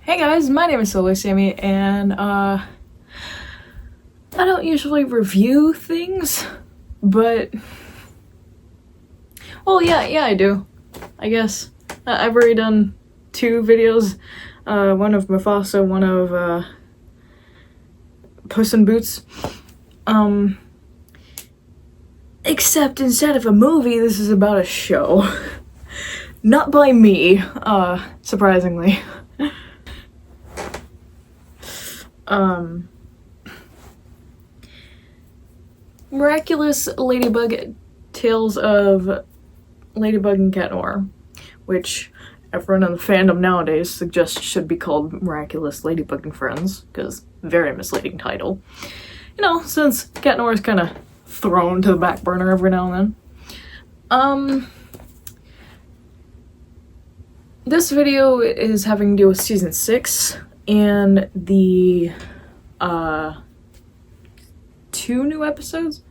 Hey guys, my name is Solarsammy, and I don't usually review things, but well, yeah, I do. I guess I've already done 2 videos, one of Mufasa, one of Puss in Boots. Except instead of a movie, this is about a show. Not by me, surprisingly. Miraculous Ladybug Tales of Ladybug and Cat Noir, which everyone in the fandom nowadays suggests should be called Miraculous Ladybug and Friends, because very misleading title. You know, since Cat Noir is kind of thrown to the back burner every now and then. This video is having to do with season 6 and the 2 new episodes.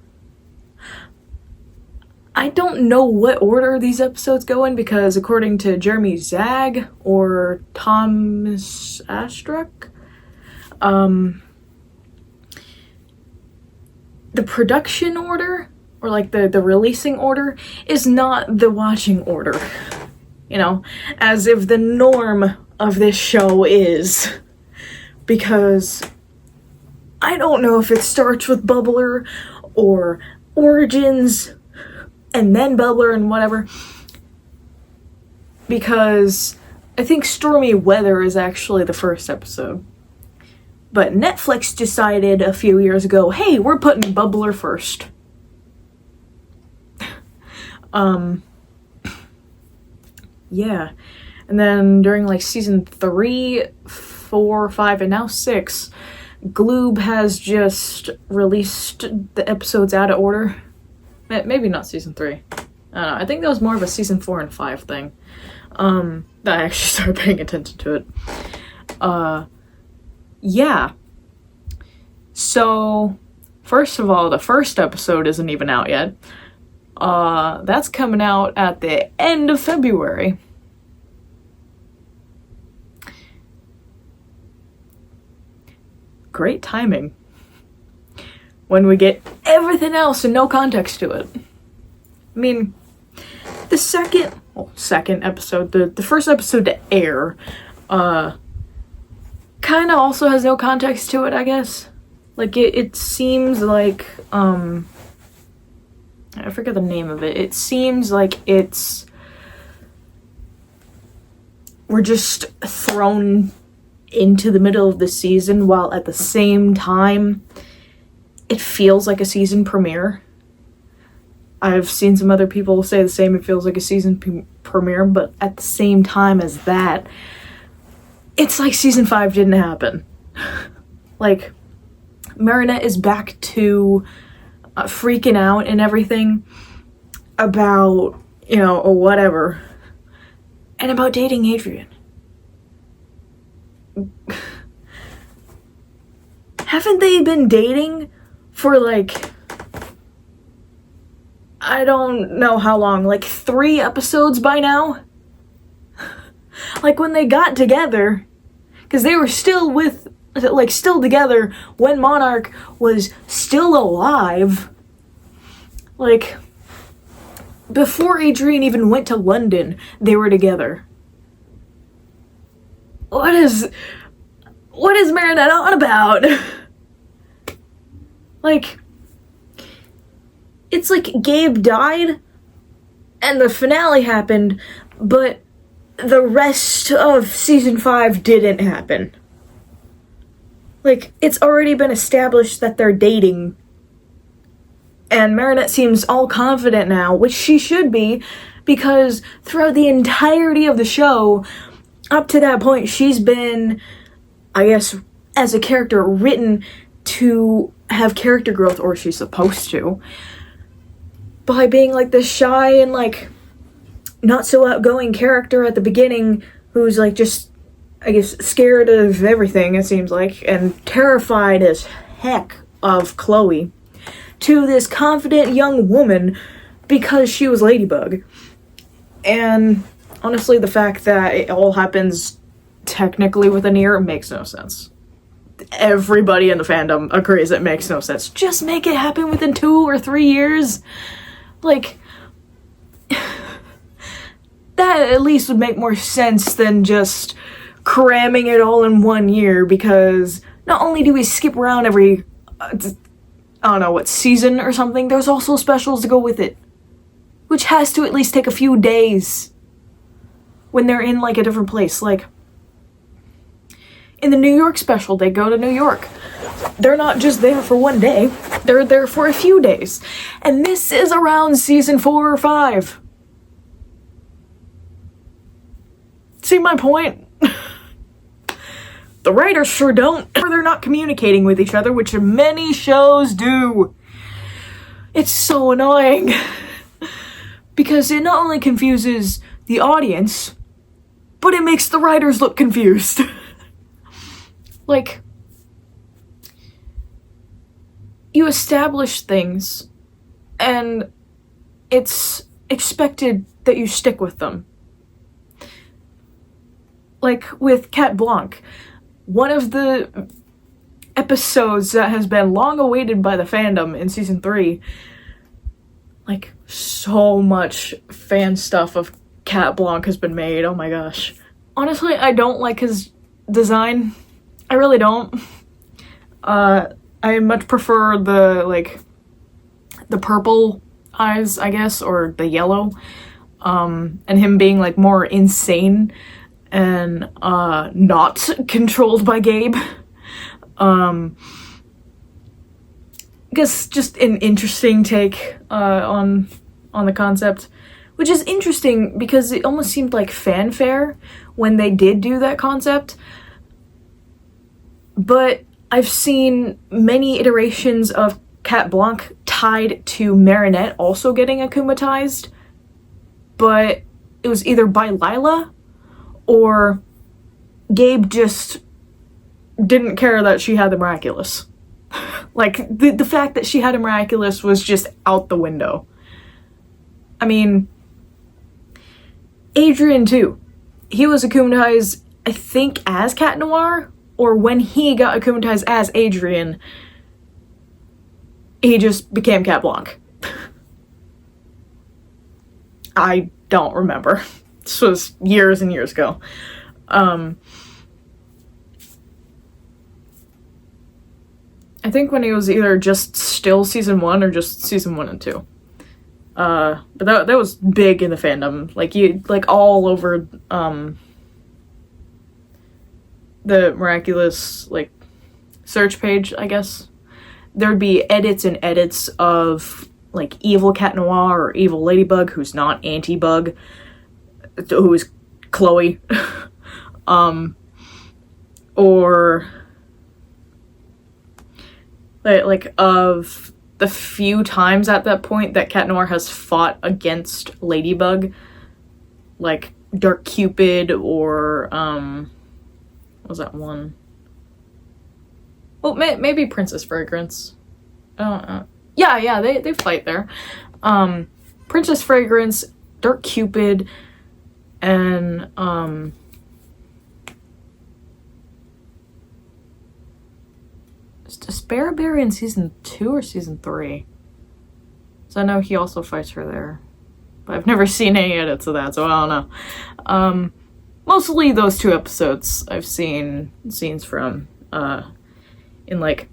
I don't know what order these episodes go in because according to Jeremy Zag or Thomas Astruck, the production order, or like the releasing order, is not the watching order. You know, as if the norm of this show is. Because I don't know if it starts with Bubbler or Origins and then Bubbler and whatever. Because I think Stormy Weather is actually the first episode. But Netflix decided a few years ago, hey, we're putting Bubbler first. Yeah. And then during like season 3, 4, 5, and now 6, Gloob has just released the episodes out of order. Maybe not season 3. I don't know. I think that was more of a season 4 and 5 thing. That I actually started paying attention to it. Yeah. So, first of all, the first episode isn't even out yet. That's coming out at the end of February. Great timing. When we get everything else and no context to it. I mean, the second episode, the first episode to air, kind of also has no context to it, I guess. Like, it seems like, I forget the name of it. It seems like we're just thrown into the middle of the season, while at the same time, it feels like a season premiere. I've seen some other people say the same, it feels like a season premiere, but at the same time as that, it's like season 5 didn't happen. Like, Marinette is back to freaking out and everything about, you know, or whatever, and about dating Adrian. Haven't they been dating for like, I don't know how long, like 3 episodes by now? Like when they got together, because they were still together when Monarch was still alive. Like, before Adrian even went to London, they were together. What is Marinette on about? Like, it's like Gabe died and the finale happened, but the rest of season 5 didn't happen. Like, it's already been established that they're dating, and Marinette seems all confident now, which she should be, because throughout the entirety of the show, up to that point, she's been, I guess, as a character, written to have character growth, or she's supposed to, by being like this shy and like not so outgoing character at the beginning who's like just, I guess, scared of everything, it seems like, and terrified as heck of Chloe, to this confident young woman because she was Ladybug. And honestly, the fact that it all happens technically with an ear makes no sense. Everybody in the fandom agrees it makes no sense. Just make it happen within 2 or 3 years. Like, that at least would make more sense than just cramming it all in 1 year, because not only do we skip around every, I don't know, what, season or something, there's also specials to go with it, which has to at least take a few days when they're in, like, a different place. Like, in the New York special, they go to New York. They're not just there for 1 day, they're there for a few days. And this is around season 4 or 5. See my point? The writers sure don't. Or they're not communicating with each other, which many shows do. It's so annoying. Because it not only confuses the audience, but it makes the writers look confused. Like, you establish things, and it's expected that you stick with them. Like, with Cat Blanc, one of the episodes that has been long awaited by the fandom in season 3, like, so much fan stuff of Cat Blanc has been made, oh my gosh. Honestly, I don't like his design. I really don't. I much prefer the purple eyes, I guess, or the yellow, and him being, like, more insane and, not controlled by Gabe. I guess just an interesting take, on the concept, which is interesting because it almost seemed like fanfare when they did do that concept. But I've seen many iterations of Cat Blanc tied to Marinette also getting akumatized, but it was either by Lila or Gabe just didn't care that she had the Miraculous. Like, the fact that she had a Miraculous was just out the window. I mean, Adrian too. He was akumatized, I think, as Cat Noir, or when he got akumatized as Adrian, he just became Cat Blanc. I don't remember. This was years and years ago. I think when he was either just still season 1 or just season 1 and 2. But that was big in the fandom. Like, all over, the Miraculous, like, search page, I guess. There'd be edits and edits of, like, evil Cat Noir or evil Ladybug, who's not anti-bug, who is Chloe. Or, like, of the few times at that point that Cat Noir has fought against Ladybug, like Dark Cupid or, what was that one? Well, maybe Princess Fragrance. Yeah, they fight there. Princess Fragrance, Dark Cupid, and, is Desperaberry in season 2 or season 3? So I know he also fights her there. But I've never seen any edits of that, so I don't know. Mostly those 2 episodes I've seen scenes from, in, like,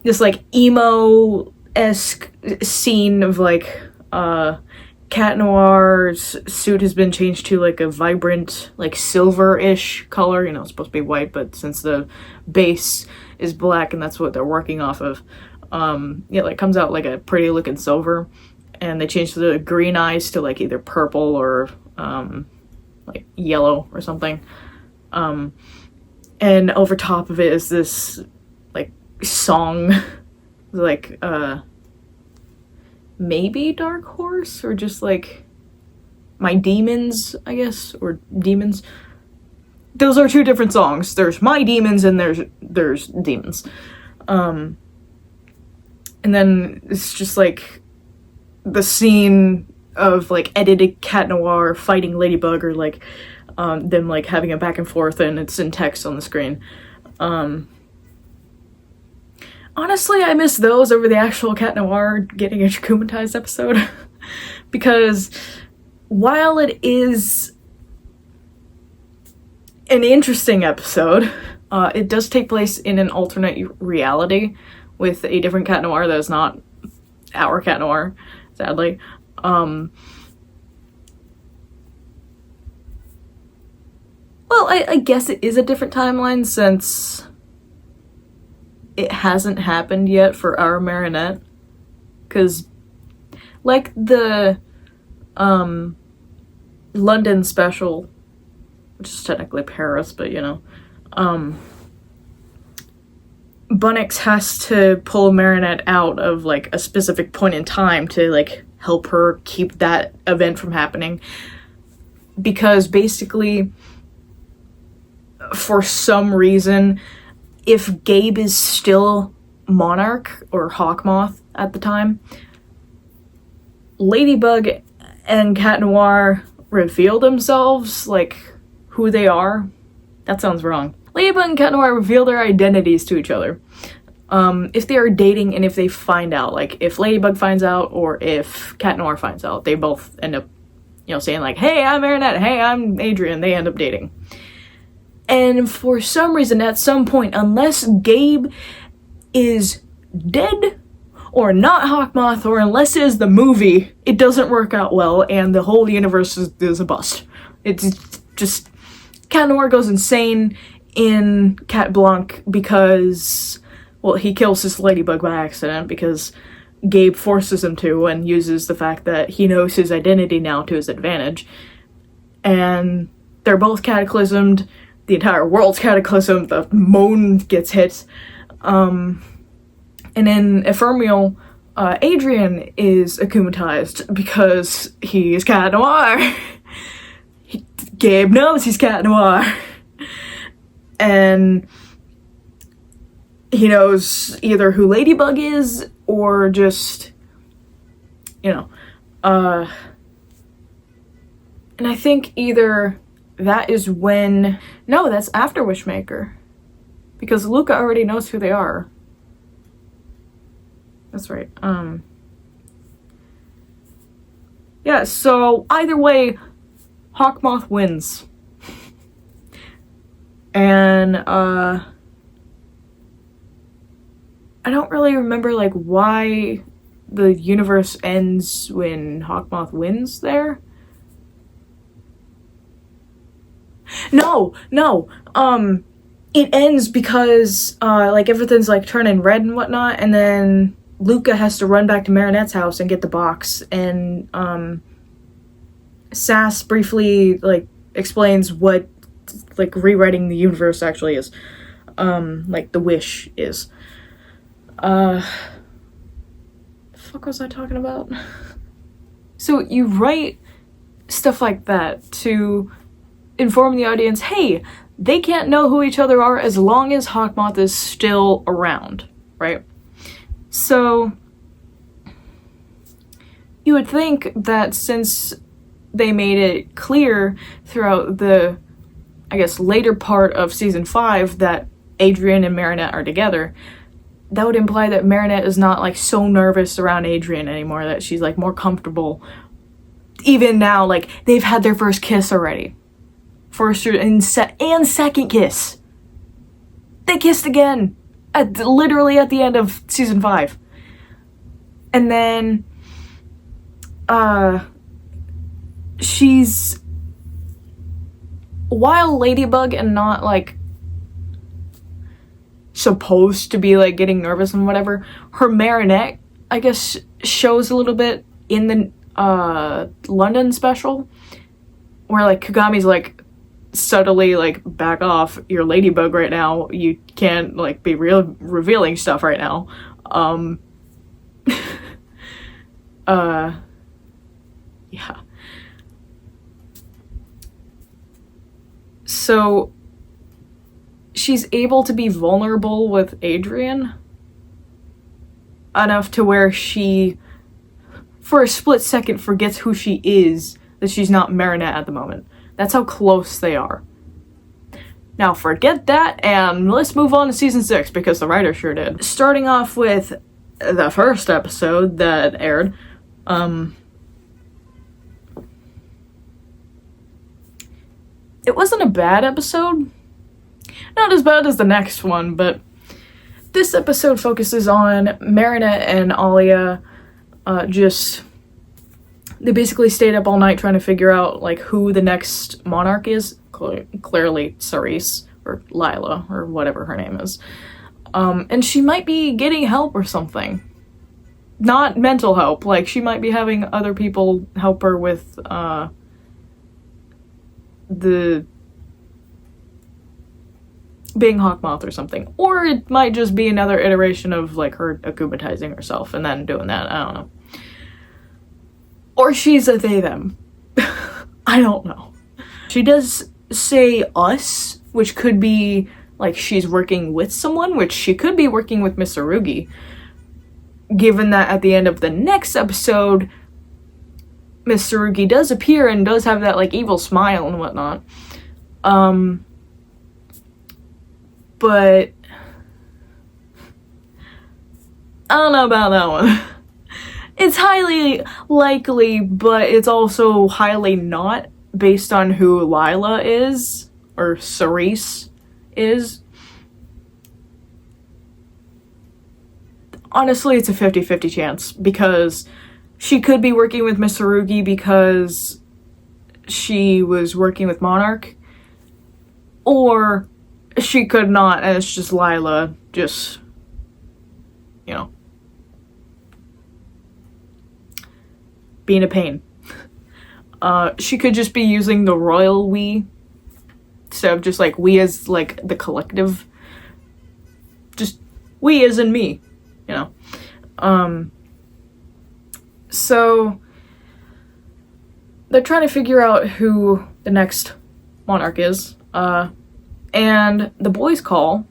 this, like, emo-esque scene of, like, Cat Noir's suit has been changed to, like, a vibrant, like, silver-ish color. You know, it's supposed to be white, but since the base is black and that's what they're working off of, yeah, like, comes out like a pretty-looking silver. And they changed the green eyes to, like, either purple or, like, yellow or something. And over top of it is this, like, song, like, maybe Dark Horse, or just, like, My Demons, I guess, or Demons. Those are 2 different songs. There's My Demons and there's Demons. And then it's just, like, the scene of, like, edited Cat Noir fighting Ladybug, or, like, them like having a back and forth, and it's in text on the screen. Honestly, I miss those over the actual Cat Noir getting a Dracumatized episode. Because while it is an interesting episode, it does take place in an alternate reality with a different Cat Noir that is not our Cat Noir, sadly. Well, I guess it is a different timeline since it hasn't happened yet for our Marinette. Because, like the London special, which is technically Paris, but you know, Bunnix has to pull Marinette out of like a specific point in time to like help her keep that event from happening. Because basically, for some reason, if Gabe is still Monarch or Hawkmoth at the time, Ladybug and Cat Noir reveal themselves, like who they are. That sounds wrong. Ladybug and Cat Noir reveal their identities to each other. If they are dating and if they find out, like if Ladybug finds out or if Cat Noir finds out, they both end up, you know, saying like, hey, I'm Marinette, hey, I'm Adrian. They end up dating. And for some reason, at some point, unless Gabe is dead or not Hawkmoth, or unless it is the movie, it doesn't work out well, and the whole universe is a bust. It's just, Cat Noir goes insane in Cat Blanc because, well, he kills his Ladybug by accident because Gabe forces him to and uses the fact that he knows his identity now to his advantage. And they're both cataclysmed. The entire world's cataclysmed. The moon gets hit. And in Ephemeral, Adrian is akumatized because he's Cat Noir. Gabe knows he's Cat Noir. And he knows either who Ladybug is or just, you know, and I think either that is when, no, that's after Wishmaker, because Luca already knows who they are. That's right. Yeah, so either way, Hawkmoth wins. And, I don't really remember, like, why the universe ends when Hawkmoth wins there. No! It ends because, like, everything's, like, turning red and whatnot, and then Luca has to run back to Marinette's house and get the box, and, Sass briefly, like, explains what, like, rewriting the universe actually is. Like, the wish is. The fuck was I talking about? So, you write stuff like that to inform the audience, hey, they can't know who each other are as long as Hawkmoth is still around, right? So, you would think that since they made it clear throughout the, I guess, later part of season 5 that Adrian and Marinette are together, that would imply that Marinette is not, like, so nervous around Adrian anymore, that she's, like, more comfortable. Even now, like, they've had their first kiss already. First and second kiss. They kissed again. Literally at the end of season 5. And then, she's, while Ladybug and not, like, supposed to be, like, getting nervous and whatever, her Marinette, I guess, shows a little bit in the, London special, where, like, Kagami's, like, subtly, like, back off, you're Ladybug right now, you can't, like, be revealing stuff right now. Yeah. So, she's able to be vulnerable with Adrian enough to where she, for a split second, forgets who she is, that she's not Marinette at the moment. That's how close they are. Now forget that, and let's move on to season 6, because the writer sure did. Starting off with the first episode that aired, it wasn't a bad episode. Not as bad as the next one, but this episode focuses on Marinette and Alia. They basically stayed up all night trying to figure out, like, who the next monarch is. Clearly Cerise, or Lila, or whatever her name is. And she might be getting help or something. Not mental help, like, she might be having other people help her with, the being Hawkmoth or something. Or it might just be another iteration of, like, her akumatizing herself and then doing that. I don't know. Or she's a they them. I don't know. She does say us, which could be like she's working with someone, which she could be working with Miss Arugi, given that at the end of the next episode Miss Arugi does appear and does have that, like, evil smile and whatnot. But I don't know about that one. It's highly likely, but it's also highly not, based on who Lila is, or Cerise is. Honestly, it's a 50-50 chance, because she could be working with Miss Arugi because she was working with Monarch, or she could not, and it's just Lila just, you know, being a pain. She could just be using the royal we, instead of just, like, we as, like, the collective. Just we as in me, you know. So they're trying to figure out who the next monarch is. And the boys call,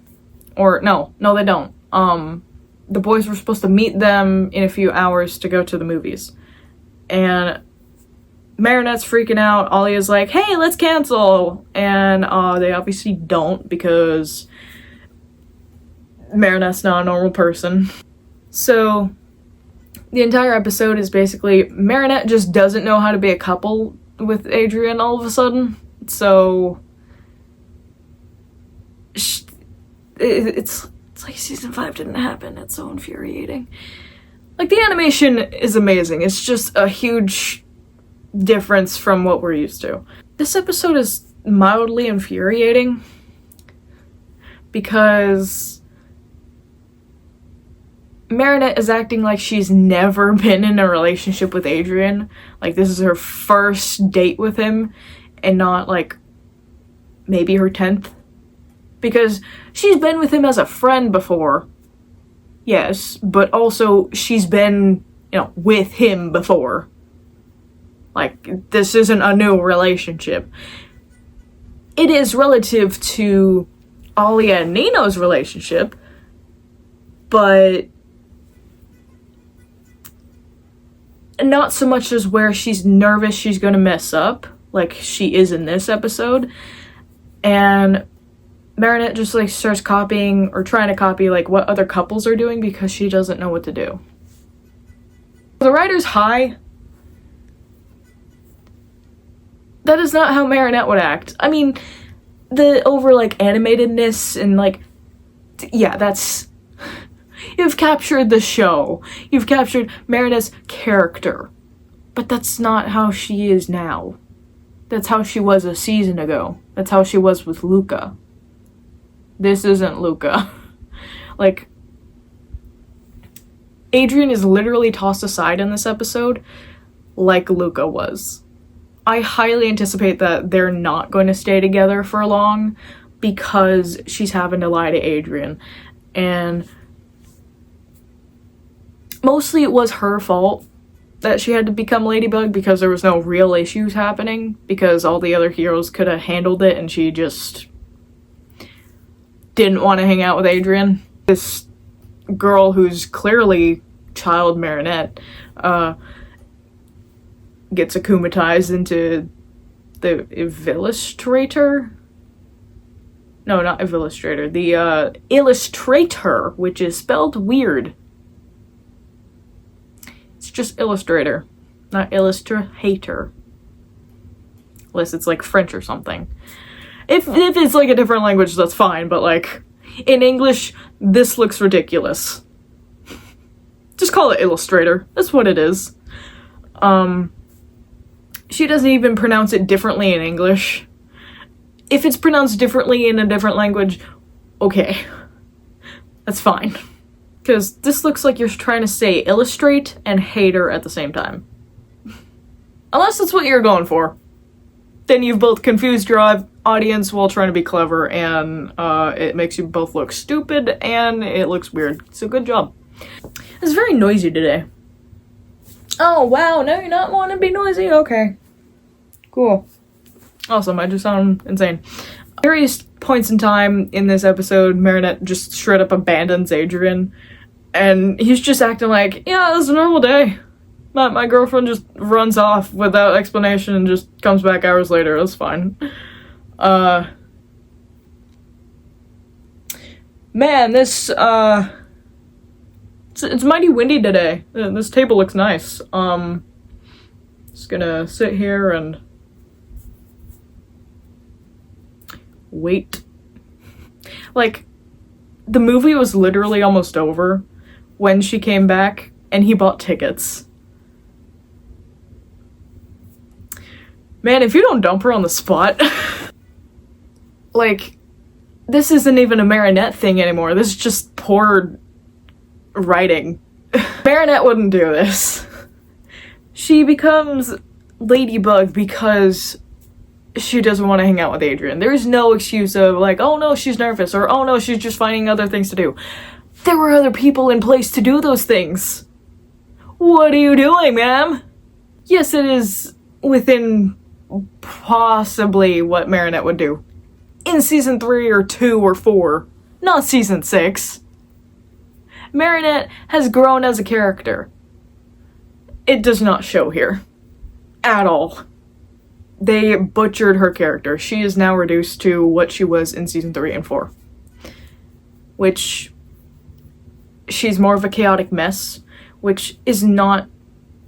or no, they don't. The boys were supposed to meet them in a few hours to go to the movies. And Marinette's freaking out. Alia's like, hey, let's cancel. And they obviously don't, because Marinette's not a normal person. So the entire episode is basically Marinette just doesn't know how to be a couple with Adrian all of a sudden. So it's like season 5 didn't happen. It's so infuriating. Like, the animation is amazing. It's just a huge difference from what we're used to. This episode is mildly infuriating because Marinette is acting like she's never been in a relationship with Adrian. Like, this is her first date with him, and not, like, maybe her 10th. Because she's been with him as a friend before. Yes, but also she's been, you know, with him before. Like, this isn't a new relationship. It is relative to Alia and Nino's relationship, but not so much as where she's nervous she's gonna mess up, like she is in this episode. And Marinette just, like, starts copying, or trying to copy, like, what other couples are doing, because she doesn't know what to do. The writer's high. That is not how Marinette would act. I mean, the over, like, animatedness and, like, yeah, that's... You've captured the show. You've captured Marinette's character. But that's not how she is now. That's how she was a season ago. That's how she was with Luca. This isn't Luca. Like, Adrian is literally tossed aside in this episode like Luca was. I highly anticipate that they're not going to stay together for long because she's having to lie to Adrian. And mostly it was her fault that she had to become Ladybug, because there was no real issues happening, because all the other heroes could have handled it and she just didn't want to hang out with Adrian. This girl who's clearly child Marinette gets akumatized into the illustrator? No, not illustrator. The illustrator, which is spelled weird. It's just illustrator, not illustrator. Unless it's like French or something. If it's like a different language, that's fine, but like in English, this looks ridiculous. Just call it illustrator. That's what it is. She doesn't even pronounce it differently in English. If it's pronounced differently in a different language, okay. That's fine. Because this looks like you're trying to say illustrate and hater at the same time. Unless that's what you're going for. Then you've both confused your audience while trying to be clever, and it makes you both look stupid, and it looks weird. So good job. It's very noisy today. Oh, wow, no, you're not wanting to be noisy? Okay. Cool. Awesome, I just sound insane. Various points in time in this episode, Marinette just straight up abandons Adrian, and he's just acting like, yeah, this is a normal day. My girlfriend just runs off without explanation and just comes back hours later. That's fine. Man, this, it's mighty windy today. This table looks nice. Just gonna sit here and wait. Like, the movie was literally almost over when she came back and he bought tickets. Man, if you don't dump her on the spot, like, this isn't even a Marinette thing anymore. This is just poor writing. Marinette wouldn't do this. She becomes Ladybug because she doesn't want to hang out with Adrian. There's no excuse of like, oh no, she's nervous, or oh no, she's just finding other things to do. There were other people in place to do those things. What are you doing, ma'am? Yes, it is within possibly what Marinette would do. In season 3 or 2 or 4, not season 6. Marinette has grown as a character. It does not show here. At all. They butchered her character. She is now reduced to what she was in season 3 and 4. Which, she's more of a chaotic mess, which is not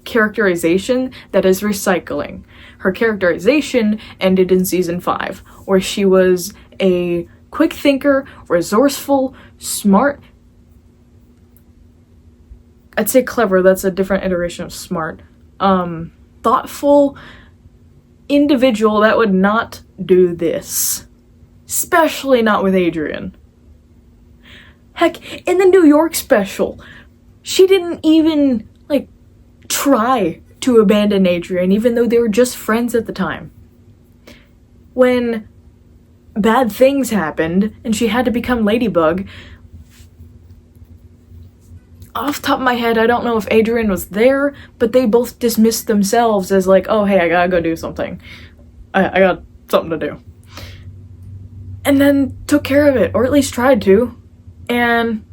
characterization, that is recycling. Her characterization ended in season 5, where she was a quick thinker, resourceful, smart. I'd say clever, that's a different iteration of smart. Thoughtful individual that would not do this. Especially not with Adrian. Heck, in the New York special, she didn't even, like, try to abandon Adrian, even though they were just friends at the time. When bad things happened, and she had to become Ladybug, off the top of my head, I don't know if Adrian was there, but they both dismissed themselves as like, oh, hey, I gotta go do something. I got something to do. And then took care of it, or at least tried to. And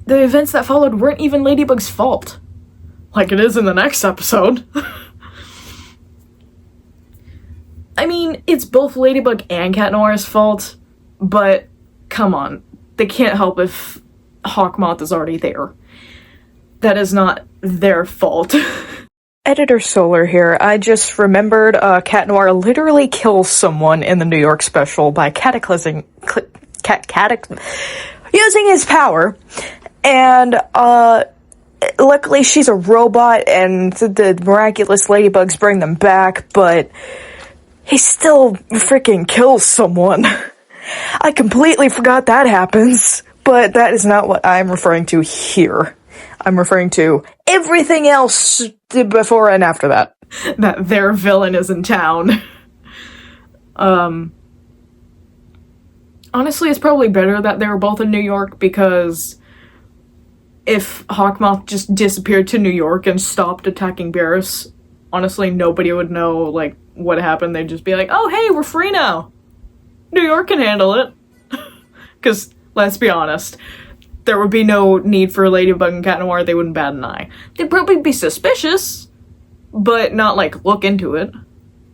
the events that followed weren't even Ladybug's fault. Like it is in the next episode. I mean, it's both Ladybug and Cat Noir's fault, but come on. They can't help if Hawkmoth is already there. That is not their fault. Editor Solar here. I just remembered Cat Noir literally kills someone in the New York special by using his power. And luckily she's a robot and the miraculous ladybugs bring them back, but he still freaking kills someone. I completely forgot that happens. But that is not what I'm referring to here. I'm referring to everything else before and after that. That their villain is in town. Honestly, it's probably better that they were both in New York, because if Hawkmoth just disappeared to New York and stopped attacking Barris, honestly, nobody would know, like, what happened. They'd just be like, oh, hey, we're free now. New York can handle it. Because let's be honest, there would be no need for Ladybug and Cat Noir. They wouldn't bat an eye. They'd probably be suspicious, but not, like, look into it.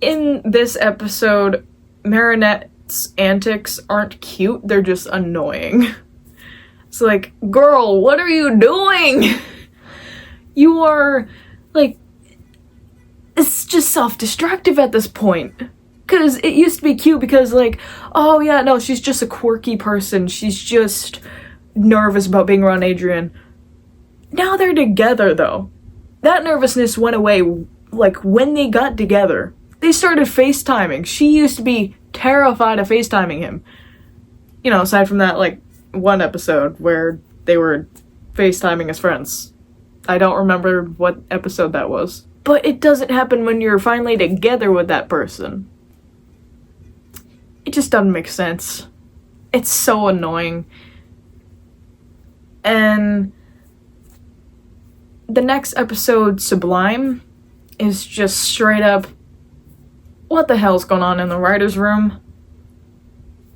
In this episode, Marinette's antics aren't cute, they're just annoying. It's like, girl, what are you doing? You are, like, it's just self-destructive at this point. Because it used to be cute because, like, oh yeah, no, she's just a quirky person. She's just nervous about being around Adrian. Now they're together, though. That nervousness went away, like, when they got together. They started FaceTiming. She used to be terrified of FaceTiming him. You know, aside from that, like, one episode where they were FaceTiming as friends. I don't remember what episode that was. But it doesn't happen when you're finally together with that person. It just doesn't make sense. It's so annoying. And the next episode, Sublime, is just straight up, what the hell's going on in the writer's room?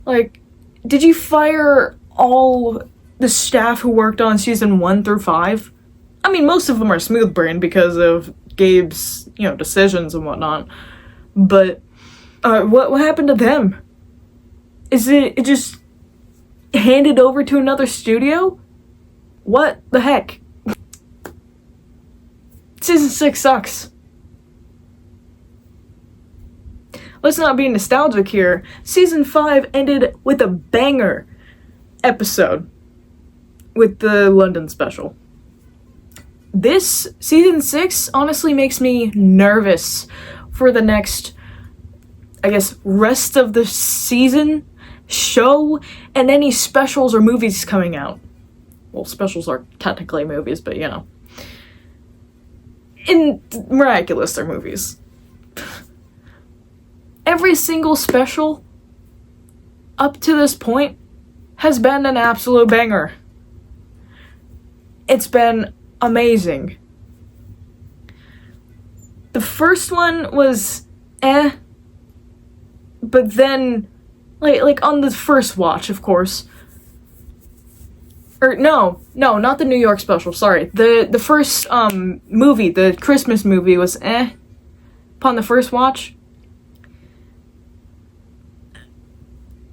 Like, did you fire all the staff who worked on season 1 through 5? I mean, most of them are smooth-brained because of Gabe's, you know, decisions and whatnot. But, what happened to them? Is it just handed over to another studio? What the heck? Season 6 sucks. Let's not be nostalgic here. Season 5 ended with a banger episode with the London special. This season 6 honestly makes me nervous for the next, I guess, rest of the season, show, and any specials or movies coming out. Well, specials are technically movies, but you know. In Miraculous, they're movies. Every single special up to this point has been an absolute banger. It's been amazing. The first one was but then like on the first watch, of course. Or no, not the New York special, sorry. The first movie, the Christmas movie was upon the first watch.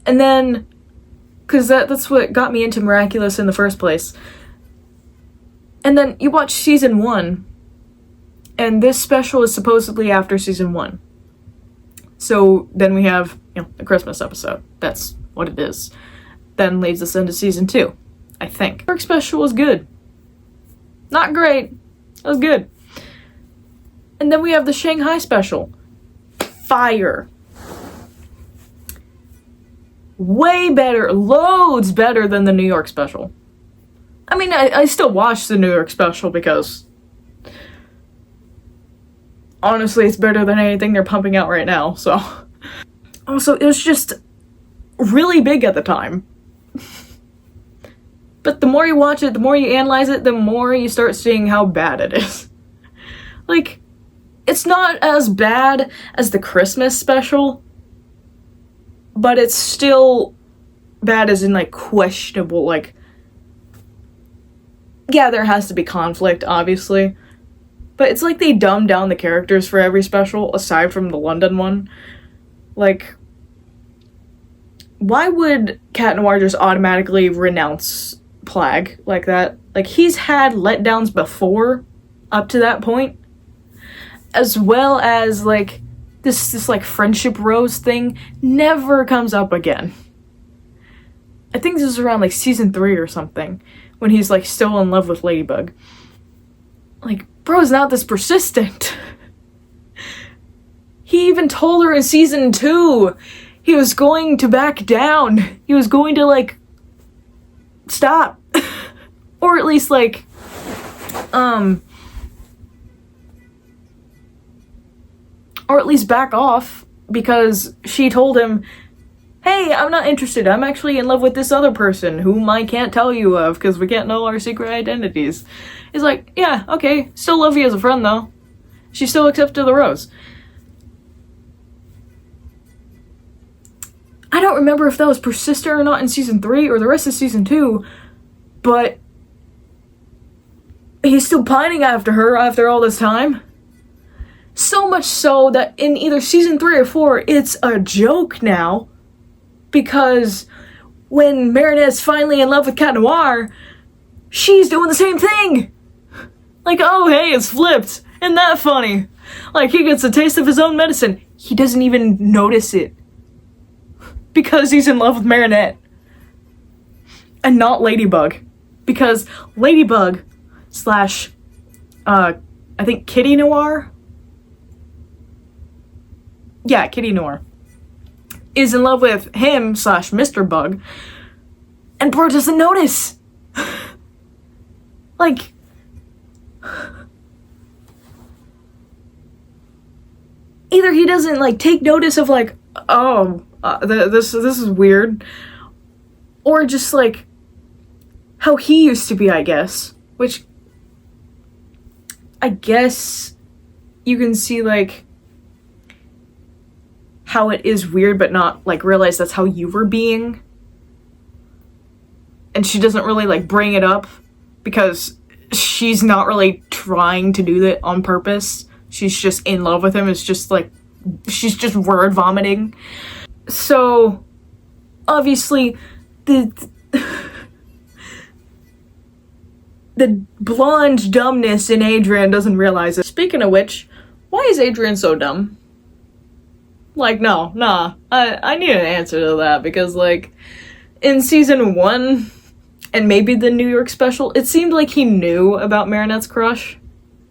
And then, cause that's what got me into Miraculous in the first place. And then you watch season 1, and this special is supposedly after season 1. So then we have, you know, the Christmas episode. That's what it is. Then leads us into season 2, I think. The New York special was good. Not great. It was good. And then we have the Shanghai special. Fire. Way better, loads better than the New York special. I mean, I still watch the New York special because honestly, it's better than anything they're pumping out right now, so. Also, it was just really big at the time. But the more you watch it, the more you analyze it, the more you start seeing how bad it is. Like, it's not as bad as the Christmas special, but it's still bad as in, like, questionable, like, yeah, there has to be conflict, obviously, but it's like they dumbed down the characters for every special, aside from the London one. Like, why would Cat Noir just automatically renounce Plague like that? Like, he's had letdowns before, up to that point, as well as, like, this like, friendship rose thing never comes up again. I think this is around, like, season 3 or something, when he's, like, still in love with Ladybug. Like, bro's not this persistent. He even told her in season 2 he was going to back down. He was going to, like, stop. Or at least, like, or at least back off, because she told him, hey, I'm not interested. I'm actually in love with this other person whom I can't tell you of because we can't know our secret identities. He's like, yeah, okay, still love you as a friend though. She still accepted the rose. I don't remember if that was persistent or not in season 3 or the rest of season 2, but he's still pining after her after all this time. So much so that in either season 3 or 4, it's a joke now. Because when Marinette's finally in love with Cat Noir, she's doing the same thing! Like, oh hey, it's flipped! Isn't that funny? Like, he gets a taste of his own medicine. He doesn't even notice it. Because he's in love with Marinette. And not Ladybug. Because Ladybug slash, I think Kitty Noir? Yeah, Kitty Noir. Is in love with him slash Mr. Bug. And bro doesn't notice. Like... Either he doesn't, like, take notice of, like, oh, this is weird. Or just, like, how he used to be, I guess. Which, I guess you can see, like, how it is weird, but not, like, realize that's how you were being. And she doesn't really, like, bring it up because she's not really trying to do that on purpose. She's just in love with him. It's just like, she's just word vomiting. So, obviously, the blonde dumbness in Adrian doesn't realize it. Speaking of which, why is Adrian so dumb? Like, I need an answer to that, because, like, in season 1, and maybe the New York special, it seemed like he knew about Marinette's crush.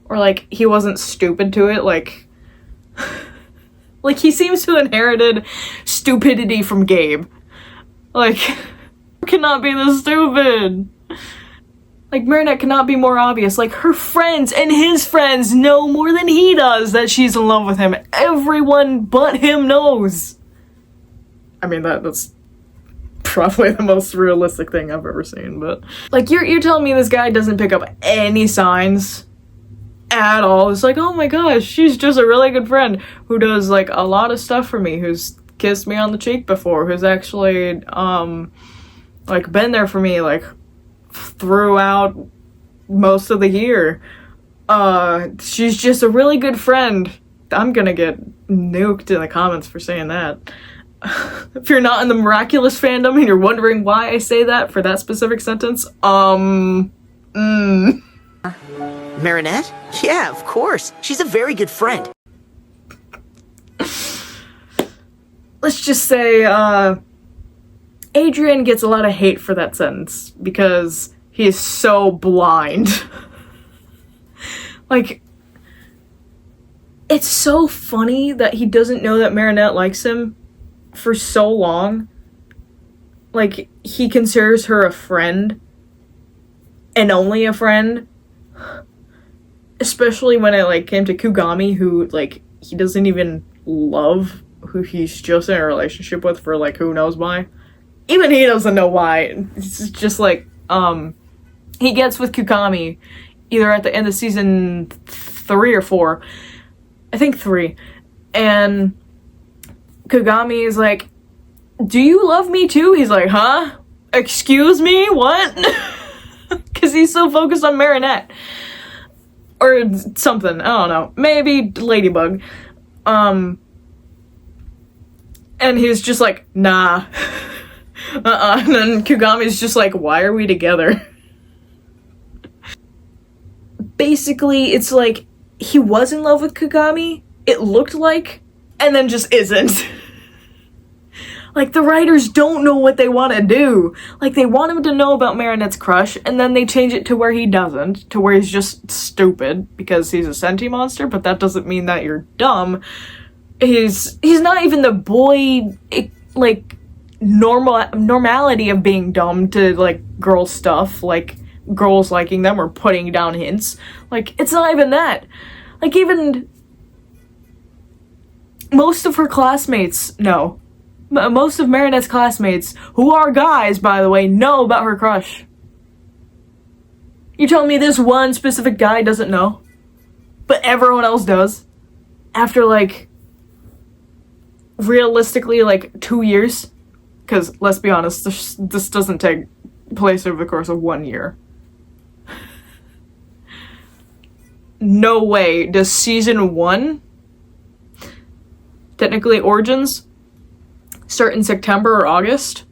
Or, like, he wasn't stupid to it, like... like, he seems to have inherited stupidity from Gabe. Like, cannot be this stupid! Like, Marinette cannot be more obvious. Like, her friends and his friends know more than he does that she's in love with him. Everyone but him knows! I mean, that's probably the most realistic thing I've ever seen, but... Like, you're telling me this guy doesn't pick up any signs at all? It's like, oh my gosh, she's just a really good friend who does, like, a lot of stuff for me, who's kissed me on the cheek before, who's actually, like, been there for me, like, throughout most of the year. She's just a really good friend. I'm gonna get nuked in the comments for saying that. If you're not in the Miraculous fandom and you're wondering why I say that for that specific sentence, Marinette? Yeah, of course. She's a very good friend. Let's just say, Adrian gets a lot of hate for that sentence because he is so blind. Like, it's so funny that he doesn't know that Marinette likes him for so long. Like, he considers her a friend and only a friend. Especially when it, like, came to Kugami, who, like, he doesn't even love, who he's just in a relationship with for, like, who knows why. Even he doesn't know why. It's just, like, he gets with Kugami either at the end of season 3 or 4. I think 3. And Kugami is like, do you love me too? He's like, huh? Excuse me? What? Because he's so focused on Marinette. Or something, I don't know. Maybe Ladybug. And he's just like, nah. And then Kugami's just like, why are we together? Basically, it's like, he was in love with Kugami, it looked like, and then just isn't. Like, the writers don't know what they want to do. Like, they want him to know about Marinette's crush, and then they change it to where he doesn't, to where he's just stupid, because he's a senti monster, but that doesn't mean that you're dumb. He's not even the boy, like, normality of being dumb to, like, girl stuff, like, girls liking them or putting down hints. Like, it's not even that. Like, even most of her classmates know. Most of Marinette's classmates, who are guys, by the way, know about her crush. You telling me this one specific guy doesn't know? But everyone else does? After, like, realistically, like, 2 years? Because, let's be honest, this doesn't take place over the course of 1 year. No way does season 1 technically Origins, start in September or August.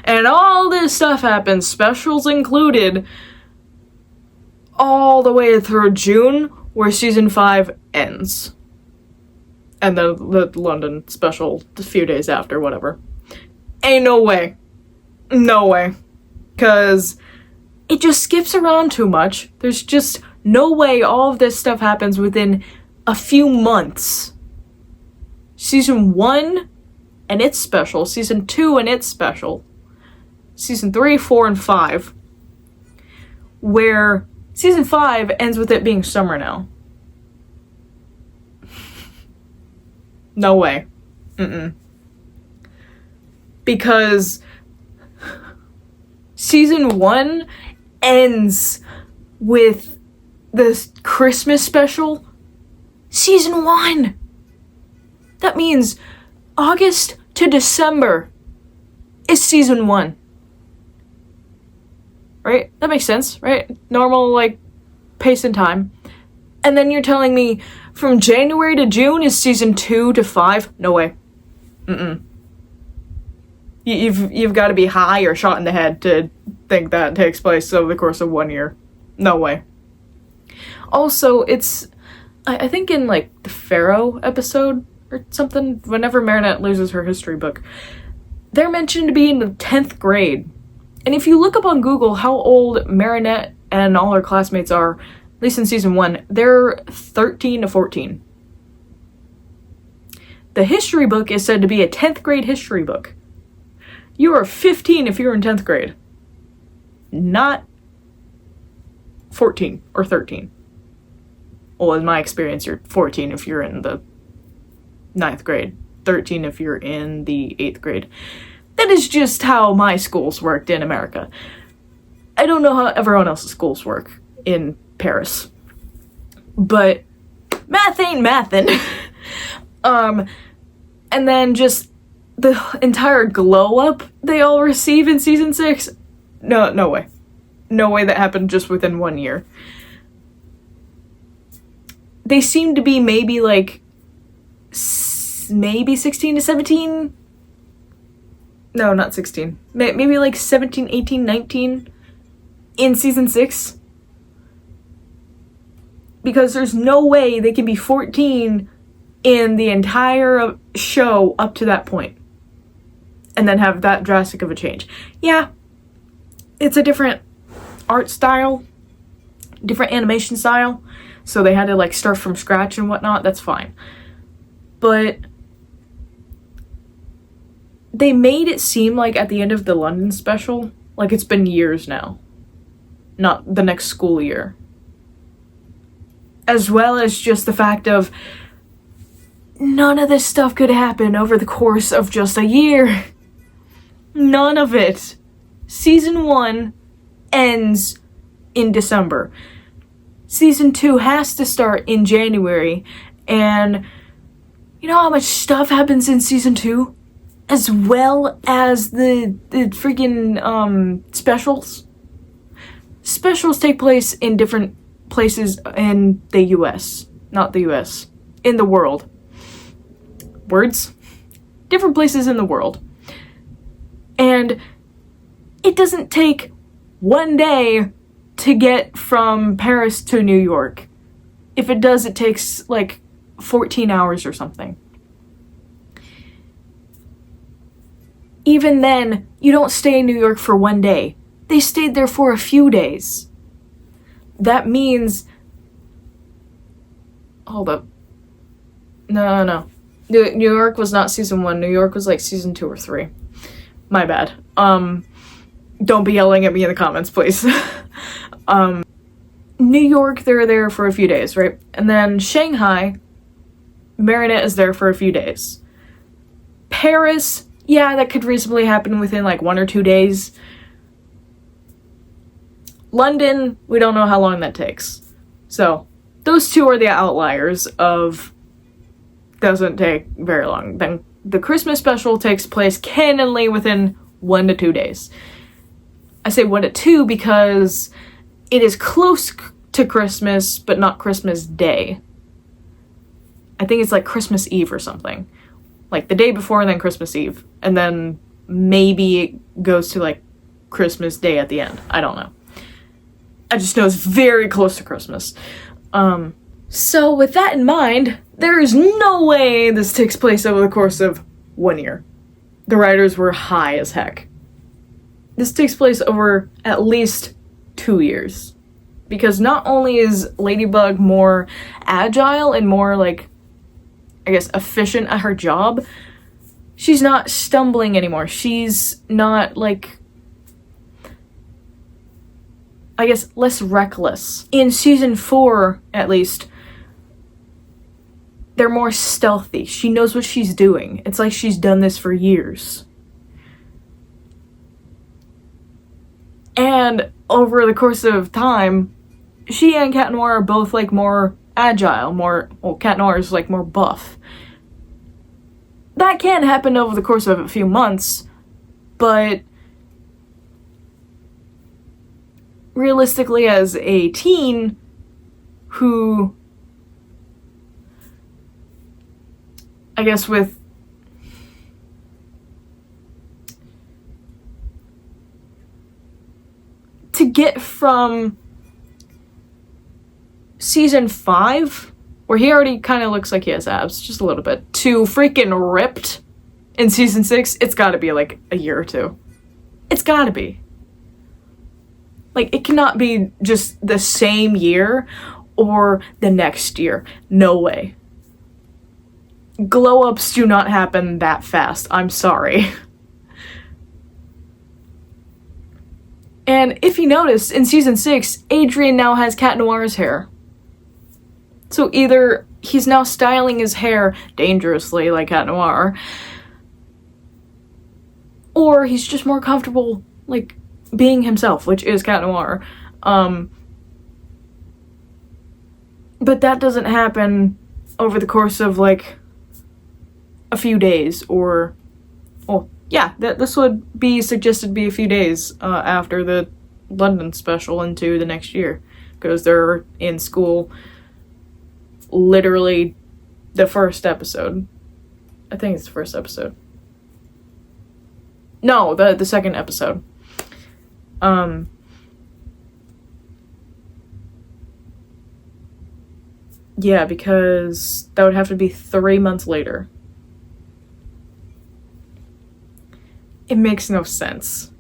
And all this stuff happens, specials included, all the way through June, where season 5 ends. And the London special a few days after, whatever. Ain't no way. No way. Because it just skips around too much. There's just no way all of this stuff happens within a few months. Season 1 and its special. Season 2 and its special. Season 3, 4, and 5. Where season 5 ends with it being summer now. No way. Because season 1 ends with the Christmas special. Season 1! That means August to December is season 1. Right? That makes sense, right? Normal, like, pace and time. And then you're telling me from January to June is season 2 to 5? No way. You've got to be high or shot in the head to think that takes place over the course of 1 year. No way. Also, it's... I think in, like, the Pharaoh episode or something, whenever Marinette loses her history book, they're mentioned to be in the 10th grade. And if you look up on Google how old Marinette and all her classmates are, at least in season 1, they're 13 to 14. The history book is said to be a 10th grade history book. You are 15 if you're in 10th grade. Not 14 or 13. Well, in my experience, you're 14 if you're in the 9th grade. 13 if you're in the 8th grade. That is just how my schools worked in America. I don't know how everyone else's schools work in Paris. But math ain't mathin'. And then just the entire glow up they all receive in season 6. No way. No way that happened just within 1 year. They seem to be maybe like maybe 16 to 17. No, not 16. Maybe like 17, 18, 19 in season 6. Because there's no way they can be 14 in the entire show up to that point. And then have that drastic of a change. Yeah, it's a different art style, different animation style. So they had to like start from scratch and whatnot. That's fine. But they made it seem like at the end of the London special, like it's been years now. Not the next school year. As well as just the fact of none of this stuff could happen over the course of just a year. None of it. Season 1 ends in December. Season 2 has to start in January. And you know how much stuff happens in season 2? As well as the freaking specials. Specials take place in different places in the US. Not the US. In the world. Words? Different places in the world. And it doesn't take 1 day to get from Paris to New York. If it does, it takes like 14 hours or something. Even then, you don't stay in New York for 1 day. They stayed there for a few days. That means... Hold up. No. New York was not season 1. New York was like season 2 or 3. My bad. Don't be yelling at me in the comments, please. New York, they're there for a few days, right? And then Shanghai, Marinette is there for a few days. Paris, yeah, that could reasonably happen within like 1 or 2 days. London, we don't know how long that takes. So, those two are the outliers of doesn't take very long. Then the Christmas special takes place canonly within 1 to 2 days. I say 1 to 2 because it is close to Christmas, but not Christmas Day. I think it's like Christmas Eve or something. Like the day before and then Christmas Eve. And then maybe it goes to like Christmas Day at the end. I don't know. I just know it's very close to Christmas. So with that in mind, there is no way this takes place over the course of 1 year. The writers were high as heck. This takes place over at least 2 years. Because not only is Ladybug more agile and more, like, I guess, efficient at her job, she's not stumbling anymore. She's not, like, I guess, less reckless. In season 4, at least, they're more stealthy. She knows what she's doing. It's like she's done this for years. And over the course of time, she and Cat Noir are both, like, more agile, Cat Noir is, like, more buff. That can happen over the course of a few months, but realistically, as a teen who, I guess to get from season 5, where he already kind of looks like he has abs, just a little bit, to freaking ripped in season 6, it's gotta be like a year or two. It's gotta be. Like, it cannot be just the same year or the next year. No way. Glow-ups do not happen that fast. I'm sorry. And if you notice, in season 6, Adrien now has Cat Noir's hair. So either he's now styling his hair dangerously like Cat Noir, or he's just more comfortable, like, being himself, which is Cat Noir. But that doesn't happen over the course of, like, a few days, or... Well, yeah, this would be suggested to be a few days after the London special into the next year, because they're in school literally the first episode. I think it's the first episode. No, the second episode. Yeah, because that would have to be 3 months later. It makes no sense.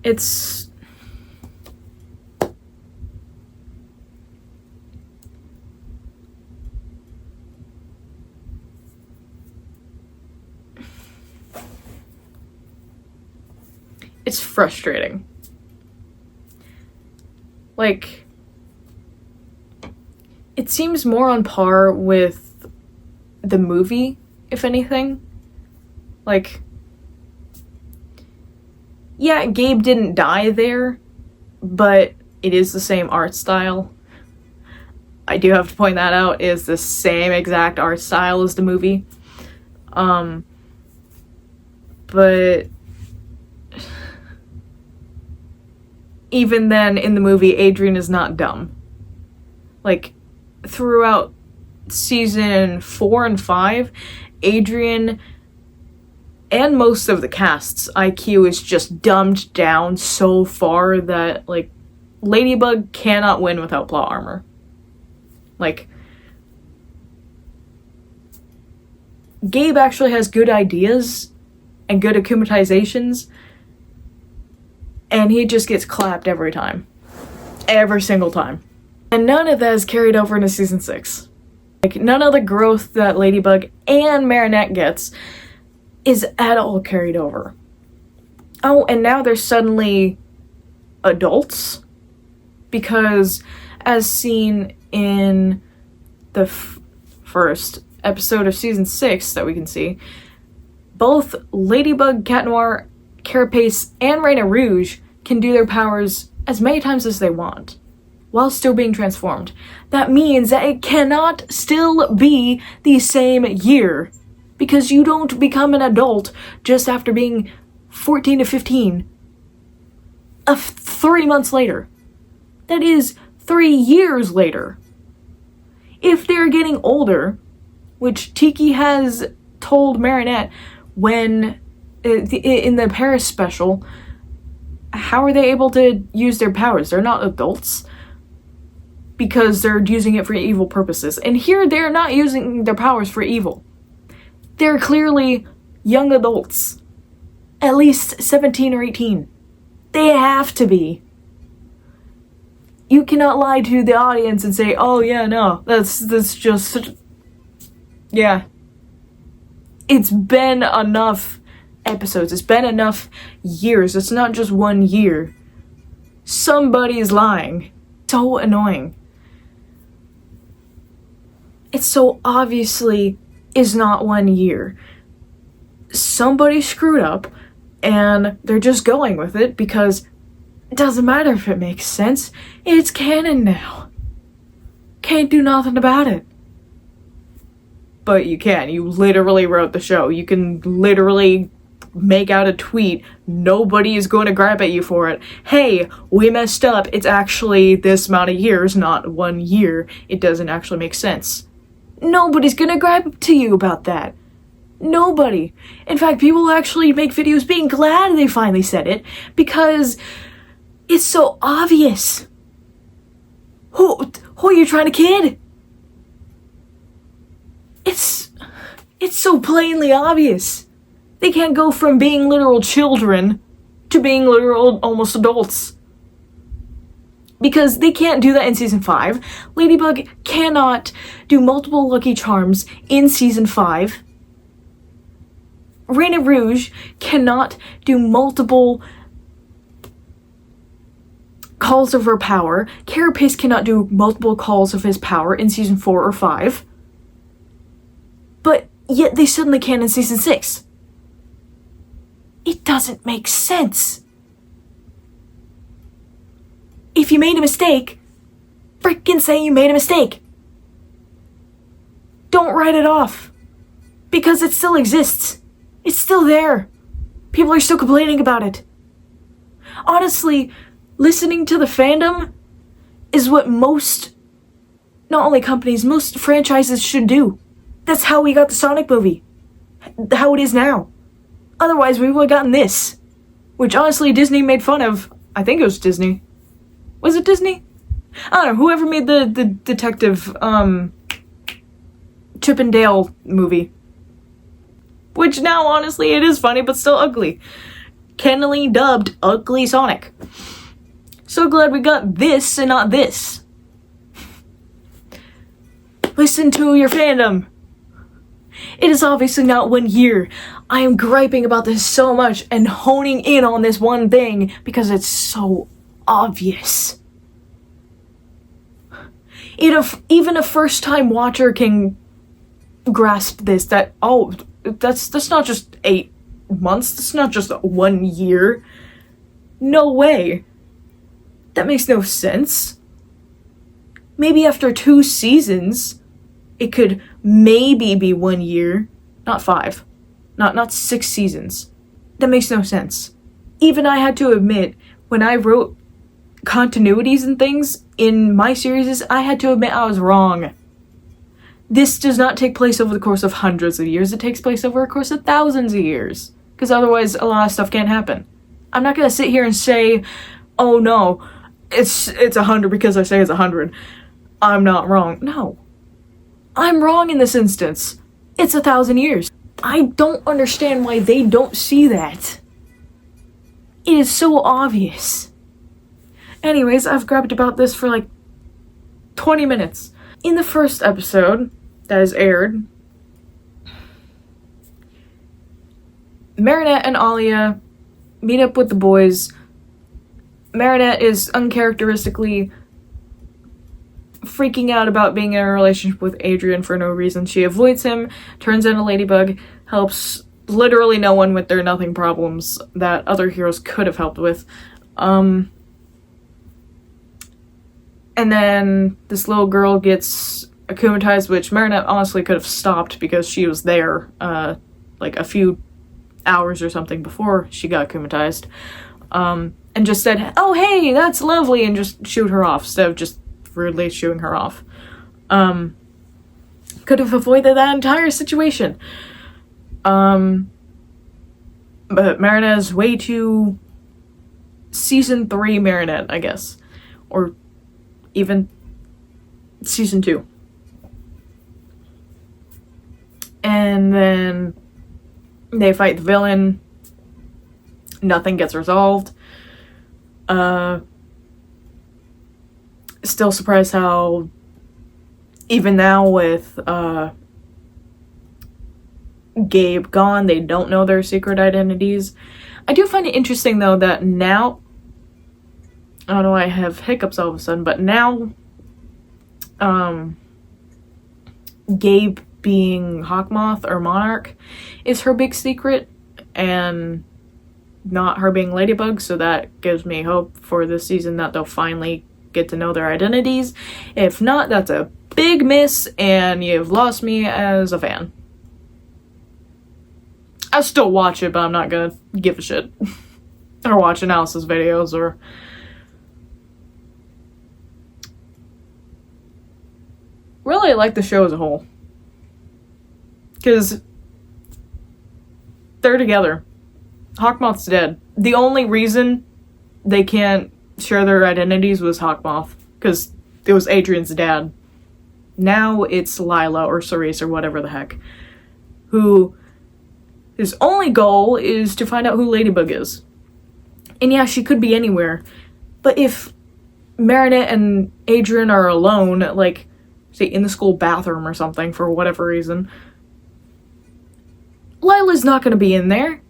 It's... It's frustrating. Like, it seems more on par with the movie, if anything. Like, yeah, Gabe didn't die there, but it is the same art style. I do have to point that out, it is the same exact art style as the movie. But even then, in the movie, Adrien is not dumb. Like, throughout season 4 and 5, Adrien and most of the cast's IQ is just dumbed down so far that, like, Ladybug cannot win without plot armor. Like, Gabe actually has good ideas and good akumatizations, and he just gets clapped every time. Every single time. And none of that is carried over into season 6. Like, none of the growth that Ladybug and Marinette gets is at all carried over. Oh, and now they're suddenly adults? Because, as seen in the first episode of season 6 that we can see, both Ladybug, Cat Noir, Carapace, and Reina Rouge can do their powers as many times as they want, while still being transformed. That means that it cannot still be the same year, because you don't become an adult just after being 14 to 15. 3 months later. That is 3 years later. If they're getting older, which Tiki has told Marinette when in the Paris special, how are they able to use their powers? They're not adults because they're using it for evil purposes. And here they're not using their powers for evil. They're clearly young adults. At least 17 or 18. They have to be. You cannot lie to the audience and say, oh yeah, no, that's just... Yeah. It's been enough episodes. It's been enough years. It's not just 1 year. Somebody's lying. So annoying. It so obviously is not 1 year. Somebody screwed up and they're just going with it because it doesn't matter if it makes sense. It's canon now. Can't do nothing about it. But you can. You literally wrote the show. You can literally make out a tweet. Nobody is going to grab at you for it. Hey, we messed up. It's actually this amount of years, not 1 year. It doesn't actually make sense. Nobody's going to grab to you about that. Nobody. In fact, people actually make videos being glad they finally said it because it's so obvious. Who are you trying to kid? It's so plainly obvious. They can't go from being literal children to being literal almost adults. Because they can't do that in Season 5. Ladybug cannot do multiple Lucky Charms in Season 5. Reina Rouge cannot do multiple calls of her power. Carapace cannot do multiple calls of his power in Season 4 or 5. But yet they suddenly can in Season 6. It doesn't make sense. If you made a mistake, frickin' say you made a mistake. Don't write it off. Because it still exists. It's still there. People are still complaining about it. Honestly, listening to the fandom is what most, not only companies, most franchises should do. That's how we got the Sonic movie. How it is now. Otherwise, we would have gotten this. Which, honestly, Disney made fun of. I think it was Disney. Was it Disney? I don't know. Whoever made the detective, Chip and Dale movie. Which now, honestly, it is funny, but still ugly. Cannily dubbed Ugly Sonic. So glad we got this and not this. Listen to your fandom. It is obviously not 1 year. I am griping about this so much and honing in on this one thing because it's so obvious. Even a first-time watcher can grasp this, that, oh, that's not just 8 months, that's not just 1 year. No way. That makes no sense. Maybe after 2 seasons, it could maybe be 1 year, not 5, not 6 seasons. That makes no sense. Even I had to admit, when I wrote continuities and things in my series, I had to admit I was wrong. This does not take place over the course of hundreds of years, it takes place over a course of thousands of years. Because otherwise, a lot of stuff can't happen. I'm not gonna sit here and say, oh no, it's 100 because I say it's 100. I'm not wrong. No. I'm wrong in this instance. It's 1,000 years. I don't understand why they don't see that. It is so obvious. Anyways, I've grabbed about this for like 20 minutes. In the first episode that is aired, Marinette and Alia meet up with the boys. Marinette is uncharacteristically freaking out about being in a relationship with Adrian for no reason. She avoids him, turns into Ladybug, helps literally no one with their nothing problems that other heroes could have helped with. And then this little girl gets akumatized, which Marinette honestly could have stopped because she was there like a few hours or something before she got akumatized. And and just said, oh, hey, that's lovely, and just shoot her off instead of just rudely shooing her off. Could have avoided that entire situation. But Marinette is way too season 3 Marinette, I guess. Or even season 2. And then they fight the villain. Nothing gets resolved. Still surprised how even now with Gabe gone, they don't know their secret identities. I do find it interesting though that now, I don't know why I have hiccups all of a sudden, but now Gabe being Hawkmoth or Monarch is her big secret and not her being Ladybug, so that gives me hope for this season that they'll finally get to know their identities. If not, that's a big miss and you've lost me as a fan. I still watch it, but I'm not gonna give a shit. Or watch analysis videos or... Really like the show as a whole. Because they're together. Hawkmoth's dead. The only reason they can't share their identities was Hawkmoth. Because it was Adrian's dad. Now it's Lila or Cerise or whatever the heck. Who... his only goal is to find out who Ladybug is. And yeah, she could be anywhere. But if Marinette and Adrian are alone, like, say, in the school bathroom or something, for whatever reason, Lila's not gonna be in there.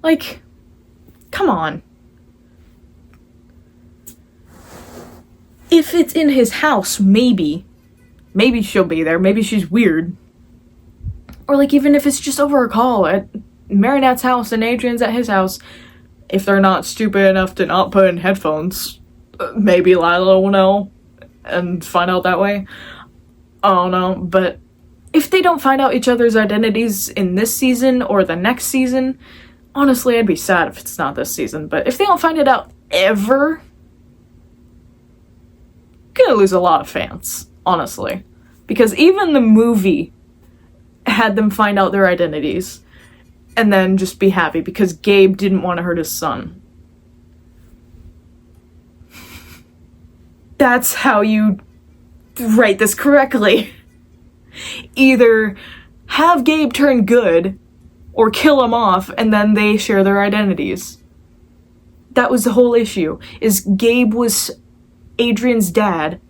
Like, come on. If it's in his house, maybe she'll be there. Maybe she's weird. Or like even if it's just over a call at Marinette's house and Adrian's at his house, if they're not stupid enough to not put in headphones, maybe Lila will know and find out that way. I don't know, but if they don't find out each other's identities in this season or the next season, honestly, I'd be sad if it's not this season, but if they don't find it out ever, gonna lose a lot of fans, honestly. Because even the movie had them find out their identities and then just be happy because Gabe didn't want to hurt his son. That's how you write this correctly. Either have Gabe turn good or kill him off and then they share their identities. That was the whole issue, is Gabe was Adrian's dad